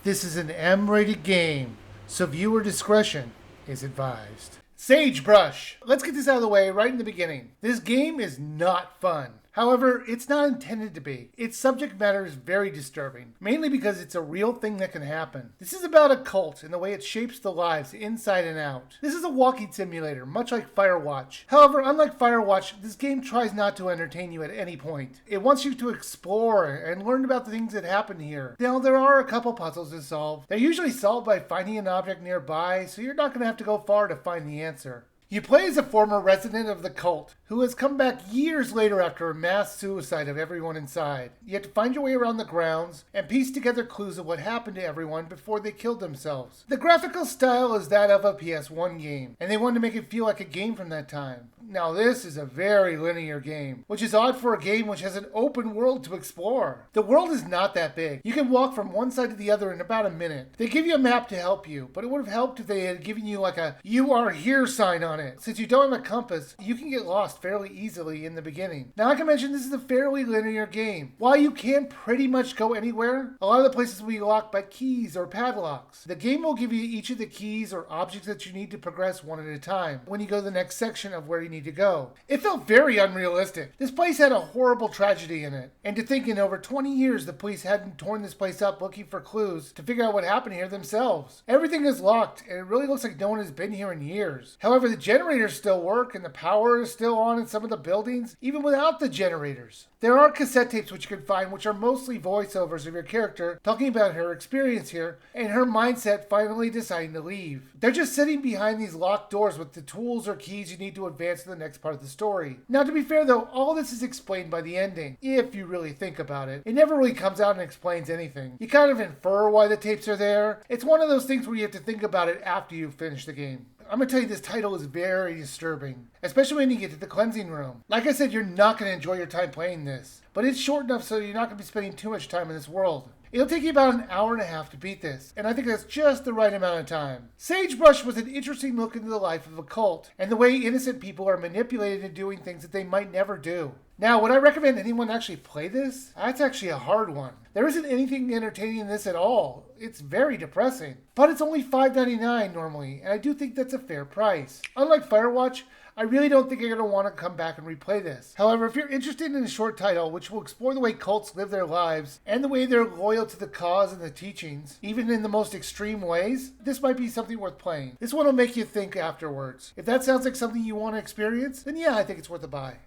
This is an M-rated game, so viewer discretion is advised. Sagebrush! Let's get this out of the way right in the beginning. This game is not fun. However, it's not intended to be. Its subject matter is very disturbing, mainly because it's a real thing that can happen. This is about a cult and the way it shapes the lives inside and out. This is a walking simulator, much like Firewatch. However, unlike Firewatch, this game tries not to entertain you at any point. It wants you to explore and learn about the things that happen here. Now, there are a couple puzzles to solve. They're usually solved by finding an object nearby, so you're not going to have to go far to find the answer. You play as a former resident of the cult, who has come back years later after a mass suicide of everyone inside. You have to find your way around the grounds and piece together clues of what happened to everyone before they killed themselves. The graphical style is that of a PS1 game, and they wanted to make it feel like a game from that time. Now this is a very linear game, which is odd for a game which has an open world to explore. The world is not that big. You can walk from one side to the other in about a minute. They give you a map to help you, but it would have helped if they had given you like a "You are here" sign on it. Since you don't have a compass, you can get lost fairly easily in the beginning. Now, like I mentioned, this is a fairly linear game. While you can pretty much go anywhere, a lot of the places will be locked by keys or padlocks. The game will give you each of the keys or objects that you need to progress one at a time when you go to the next section of where you need to go. It felt very unrealistic. This place had a horrible tragedy in it. And to think in over 20 years the police hadn't torn this place up looking for clues to figure out what happened here themselves. Everything is locked and it really looks like no one has been here in years. However, the generators still work and the power is still on in some of the buildings, even without the generators. There are cassette tapes which you can find which are mostly voiceovers of your character talking about her experience here and her mindset finally deciding to leave. They're just sitting behind these locked doors with the tools or keys you need to advance to the next part of the story. Now, to be fair though, all this is explained by the ending, if you really think about it. It never really comes out and explains anything. You kind of infer why the tapes are there. It's one of those things where you have to think about it after you finish the game. I'm going to tell you this title is very disturbing, especially when you get to the cleansing room. Like I said, you're not going to enjoy your time playing this, but it's short enough so you're not going to be spending too much time in this world. It'll take you about an hour and a half to beat this, and I think that's just the right amount of time. Sagebrush was an interesting look into the life of a cult, and the way innocent people are manipulated into doing things that they might never do. Now, would I recommend anyone actually play this? That's actually a hard one. There isn't anything entertaining in this at all. It's very depressing. But it's only $5.99 normally, and I do think that's a fair price. Unlike Firewatch, I really don't think you're going to want to come back and replay this. However, if you're interested in a short title which will explore the way cults live their lives and the way they're loyal to the cause and the teachings, even in the most extreme ways, this might be something worth playing. This one will make you think afterwards. If that sounds like something you want to experience, then yeah, I think it's worth a buy.